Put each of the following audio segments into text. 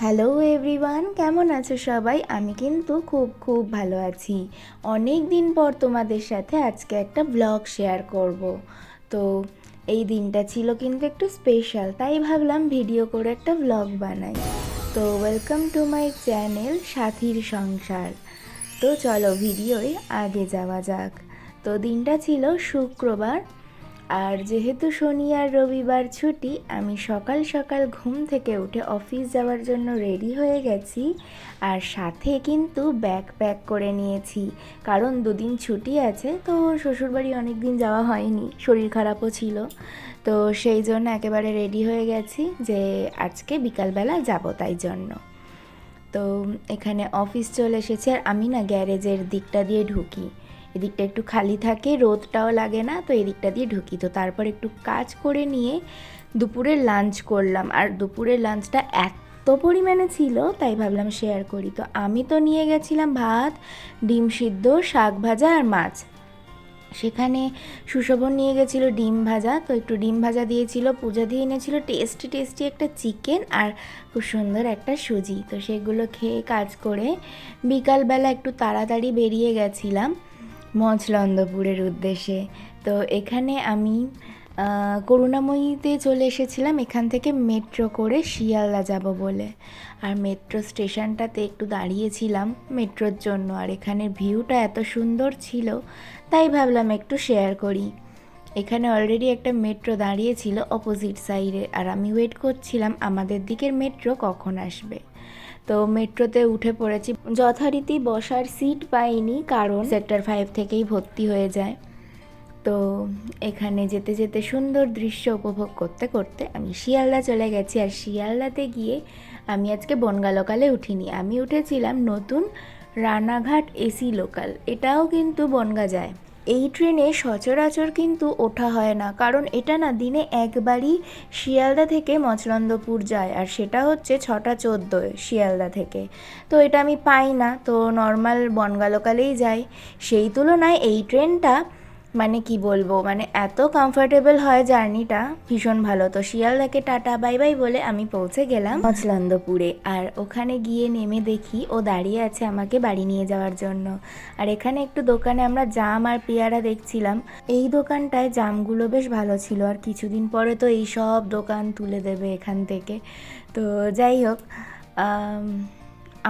Hello everyone, কেমন আছো সবাই? আমি কিন্তু খুব খুব ভালো আছি। অনেক দিন পর তোমাদের সাথে আজকে একটা ব্লগ শেয়ার করব। তো এই দিনটা ছিল কিন্তু একটু স্পেশাল, তাই ভাবলাম ভিডিও করে একটা ব্লগ বানাই। তো ওয়েলকাম টু মাই চ্যানেল সাথীর সংসার। তো চলো ভিডিওয় আগে যাওয়া যাক। তো দিনটা ছিল শুক্রবার, আর যেহেতু শনি আর রবিবার ছুটি, আমি সকাল সকাল ঘুম থেকে উঠে অফিস যাওয়ার জন্য রেডি হয়ে গেছি। আর সাথে কিন্তু ব্যাগ প্যাক করে নিয়েছি, কারণ দুদিন ছুটি আছে। তো শ্বশুরবাড়ি অনেক দিন যাওয়া হয়নি, শরীর খারাপও ছিল। তো সেই জন্য একেবারে রেডি হয়ে গেছি যে আজকে বিকালবেলা যাব, তাই জন্য। তো এখানে অফিস চলে এসেছে, আর আমি না গ্যারেজের দিকটা দিয়ে ঢুকি। এদিকটা একটু খালি থাকে, রোদটাও লাগে না, তো এদিকটা দিয়ে ঢুকি। তো তারপর একটু কাজ করে নিয়ে দুপুরের লাঞ্চ করলাম, আর দুপুরের লাঞ্চটা এত পরিমাণে ছিল তাই ভাবলাম শেয়ার করি। তো আমি তো নিয়ে গেছিলাম ভাত, ডিম সিদ্ধ, শাক ভাজা আর মাছ। সেখানে সুশোভন নিয়ে গেছিলো ডিম ভাজা, তো একটু ডিম ভাজা দিয়েছিল। পূজা দিয়ে এনেছিল টেস্টি টেস্টি একটা চিকেন আর খুব সুন্দর একটা সুজি। তো সেগুলো খেয়ে কাজ করে বিকালবেলা একটু তাড়াতাড়ি বেরিয়ে গেছিলাম মচলন্দপুরের উদ্দেশ্যে। তো এখানে আমি করুণাময়ীতে চলে এসেছিলাম এখান থেকে মেট্রো করে শিয়ালদা যাব বলে। আর মেট্রো স্টেশনটাতে একটু দাঁড়িয়েছিলাম মেট্রোর জন্য, আর এখানের ভিউটা এত সুন্দর ছিল তাই ভাবলাম একটু শেয়ার করি। এখানে অলরেডি একটা মেট্রো দাঁড়িয়েছিল অপোজিট সাইডে, আর আমি ওয়েট করছিলাম আমাদের দিকের মেট্রো কখন আসবে। তো মেট্রোতে উঠে পড়েছি, যথারীতি বসার সিট পাইনি, কারণ সেক্টর 5 থেকেই ভর্তি হয়ে যায়। তো এখানে যেতে যেতে সুন্দর দৃশ্য উপভোগ করতে করতে আমি শিয়ালদা চলে গেছি। আর শিয়ালদাতে গিয়ে আমি আজকে বনগাঁ লোকালে উঠিনি, আমি উঠেছিলাম নতুন রানাঘাট এসি লোকাল। এটাও কিন্তু বনগাঁ যায়। এই ট্রেনে সচরাচর কিন্তু ওঠা হয় না, কারণ এটা না দিনে একবারই শিয়ালদা থেকে মচলন্দপুর যায়, আর সেটা হচ্ছে 6:14 শিয়ালদা থেকে। তো এটা আমি পাই না, তো নর্মাল বনগাঁ লোকালেই যাই। সেই তুলনায় এই ট্রেনটা মানে কি বলবো, মানে এত কমফোর্টেবল হয়, জার্নিটা ভীষণ ভালো। তো শিয়ালদাকে টাটা বাই বাই বলে আমি পৌঁছে গেলাম মচলন্দপুরে। আর ওখানে গিয়ে নেমে দেখি ও দাঁড়িয়ে আছে আমাকে বাড়ি নিয়ে যাওয়ার জন্য। আর এখানে একটু দোকানে আমরা জাম আর পেয়ারা দেখছিলাম। এই দোকানটায় জামগুলো বেশ ভালো ছিল, আর কিছুদিন পরে তো এই সব দোকান তুলে দেবে এখান থেকে। তো যাই হোক,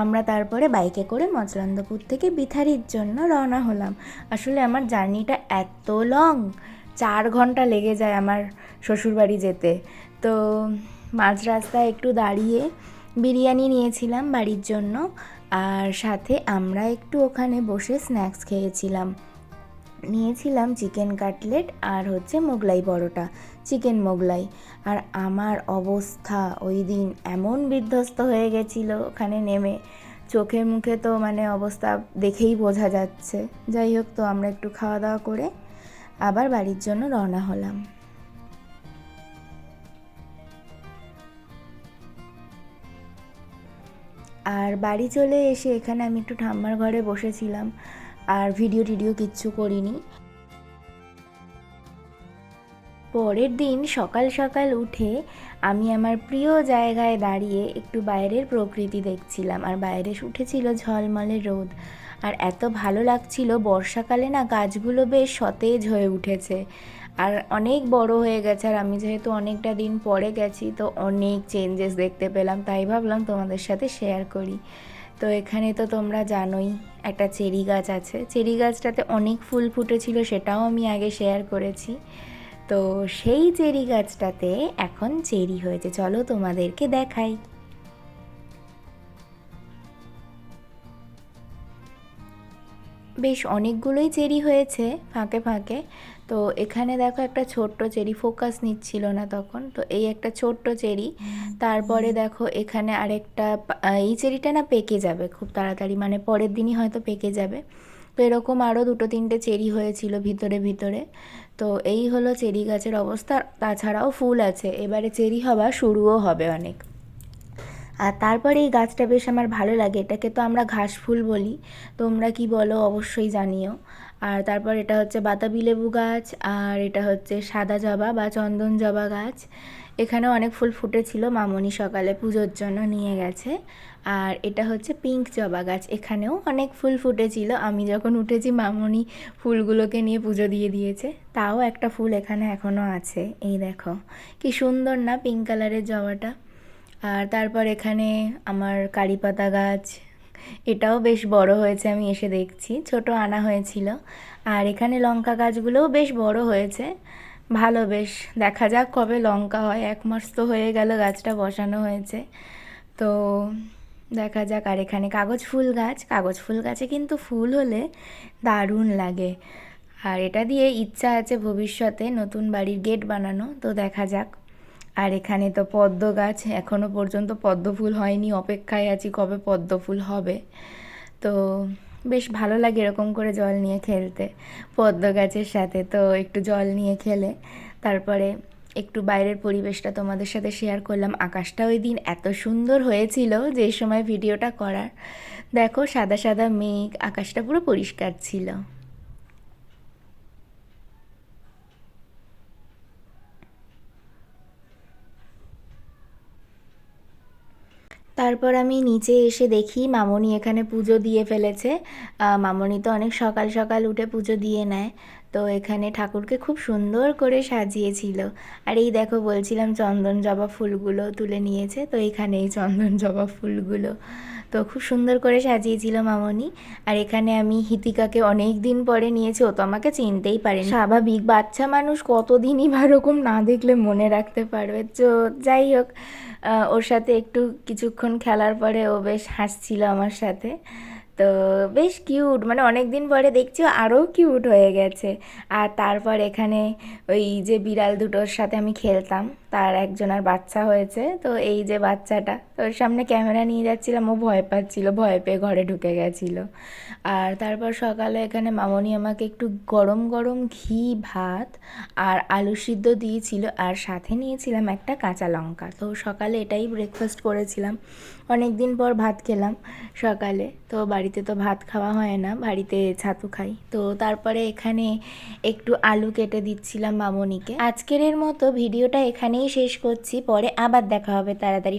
আমরা তারপরে বাইকে করে মচলন্দপুর থেকে বিথারির জন্য রওনা হলাম। আসলে আমার জার্নিটা এত লং, 4 ঘন্টা লেগে যায় আমার শ্বশুরবাড়ি যেতে। তো মাঝ রাস্তায় একটু দাঁড়িয়ে বিরিয়ানি নিয়েছিলাম বাড়ির জন্য, আর সাথে আমরা একটু ওখানে বসে স্ন্যাক্স খেয়েছিলাম। নিয়েছিলাম চিকেন কাটলেট আর হচ্ছে মোগলাই পরোটা, চিকেন মোগলাই। আর আমার অবস্থা ওই দিন এমন বিধ্বস্ত হয়ে গেছিলো ওখানে নেমে, চোখে মুখে তো মানে অবস্থা দেখেই বোঝা যাচ্ছে। যাই হোক, তো আমরা একটু খাওয়া দাওয়া করে আবার বাড়ির জন্য রওনা হলাম। আর বাড়ি চলে এসে এখানে আমি একটু ঠাম্মার ঘরে বসেছিলাম, আর ভিডিও টিডিও কিচ্ছু করিনি। পরের দিন সকাল সকাল উঠে আমি আমার প্রিয় জায়গায় দাঁড়িয়ে একটু বাইরের প্রকৃতি দেখছিলাম, আর বাইরে উঠেছিল ঝলমলে রোদ। আর এত ভালো লাগছিল, বর্ষাকালে না গাছগুলো বেশ সতেজ হয়ে উঠেছে আর অনেক বড় হয়ে গেছে। আর আমি যেহেতু অনেকটা দিন পরে গেছি, তো অনেক চেঞ্জেস দেখতে পেলাম, তাই ভাবলাম তোমাদের সাথে শেয়ার করি। তো এখানে তো তোমরা জানোই একটা চেরি গাছ আছে, চেরি গাছটাতে অনেক ফুল ফুটেছিল, সেটাও আমি আগে শেয়ার করেছি। তো সেই চেরি গাছটাতে এখন চেরি হয়েছে, চলো তোমাদেরকে দেখাই। বেশ অনেকগুলোই চেরি হয়েছে ফাঁকে ফাঁকে। তো এখানে দেখো একটা ছোট্ট চেরি, ফোকাস নিচ্ছিল না তখন, তো এই একটা ছোট্ট চেরি। তারপরে দেখো এখানে আরেকটা, এই চেরিটা না পেকে যাবে খুব তাড়াতাড়ি, মানে পরের দিনই হয়তো পেকে যাবে। তো এরকম আরও দুটো তিনটে চেরি হয়েছিল ভিতরে ভিতরে। তো এই হলো চেরি গাছের অবস্থা। তাছাড়াও ফুল আছে, এবারে চেরি হওয়া শুরুও হবে অনেক। আর তারপরে এই গাছটা বেশ আমার ভালো লাগে, এটাকে তো আমরা ঘাস ফুল বলি, তোমরা কি বলো অবশ্যই জানিও। আর তারপর এটা হচ্ছে বাতাবি লেবু গাছ, আর এটা হচ্ছে সাদা জবা বা চন্দন জবা গাছ। এখানেও অনেক ফুল ফুটেছিল, মামনি সকালে পুজোর জন্য নিয়ে গেছে। আর এটা হচ্ছে পিঙ্ক জবা গাছ, এখানেও অনেক ফুল ফুটেছিল। আমি যখন উঠেছি মামনি ফুলগুলোকে নিয়ে পুজো দিয়ে দিয়েছে। তাও একটা ফুল এখানে এখনও আছে, এই দেখো কি সুন্দর না পিঙ্ক কালারের জবাটা। আর তারপর এখানে আমার কারি পাতা গাছ, এটাও বেশ বড় হয়েছে, আমি এসে দেখছি, ছোট আনা হয়েছিল। আর এখানে লঙ্কা গাছগুলোও বেশ বড় হয়েছে, ভালো, বেশ দেখা যাক কবে লঙ্কা হয়। 1 মাস তো হয়ে গেল গাছটা বসানো হয়েছে, তো দেখা যাক। আর এখানে কাগজ ফুল গাছ, কাগজ ফুল গাছে কিন্তু ফুল হলে দারুণ লাগে। আর এটা দিয়ে ইচ্ছা আছে ভবিষ্যতে নতুন বাড়ির গেট বানানো, তো দেখা যাক। আর এখানে তো পদ্ম গাছ, এখনও পর্যন্ত পদ্ম ফুল হয়নি, অপেক্ষায় আছি কবে পদ্ম ফুল হবে। তো বেশ ভালো লাগে এরকম করে জল নিয়ে খেলতে পদ্ম গাছের সাথে, তো একটু জল নিয়ে খেলে তারপরে একটু বাইরের পরিবেশটা তোমাদের সাথে শেয়ার করলাম। আকাশটা ওই দিন এত সুন্দর হয়েছিল যে সময় ভিডিওটা করার, দেখো সাদা সাদা মেঘ, আকাশটা পুরো পরিষ্কার ছিল। তারপর আমি নিচে এসে দেখি মামনি এখানে পুজো দিয়ে ফেলেছে। মামনি তো অনেক সকাল সকাল উঠে পুজো দিয়ে নেয়, তো এখানে ঠাকুরকে খুব সুন্দর করে সাজিয়েছিল। আর এই দেখো বলছিলাম চন্দন জবা ফুলগুলো তুলে নিয়েছে, তো এখানে এই চন্দন জবা ফুলগুলো তো খুব সুন্দর করে সাজিয়েছিল মামনি। আর এখানে আমি হিতিকাকে অনেক দিন পরে নিয়েছি, ও তো আমাকে চিনতেই পারেনি, স্বাভাবিক বাচ্চা মানুষ কতদিনই বা এরকম না দেখলে মনে রাখতে পারবে। তো যাই হোক, ওর সাথে একটু কিছুক্ষণ খেলার পরে ও বেশ হাসছিল আমার সাথে, তো বেশ কিউট, মানে অনেক দিন পরে দেখছি আরও কিউট হয়ে গেছে। আর তারপর এখানে ওই যে বিড়াল দুটোর সাথে আমি খেলতাম, তার একজনের বাচ্চা হয়েছে, তো এই যে বাচ্চাটা, তো ওর সামনে ক্যামেরা নিয়ে যাচ্ছিলাম, ও ভয় পাচ্ছিল, ভয় পেয়ে ঘরে ঢুকে গেছিলো। আর তারপর সকালে এখানে মামনি আমাকে একটু গরম গরম ঘি ভাত আর আলু সিদ্ধ দিয়েছিল, আর সাথে নিয়েছিলাম একটা কাঁচা লঙ্কা। তো সকালে এটাই ব্রেকফাস্ট করেছিলাম, অনেক দিন পর ভাত খেলাম সকালে, তো বাড়িতে তো ভাত খাওয়া হয় না, বাড়িতে ছাতু খাই। তো তারপরে এখানে একটু আলু কেটে দিচ্ছিলাম মামনিকে। আজকের মতো ভিডিওটা এখানেই শেষ করছি, পরে আবার দেখা হবে তাড়াতাড়ি।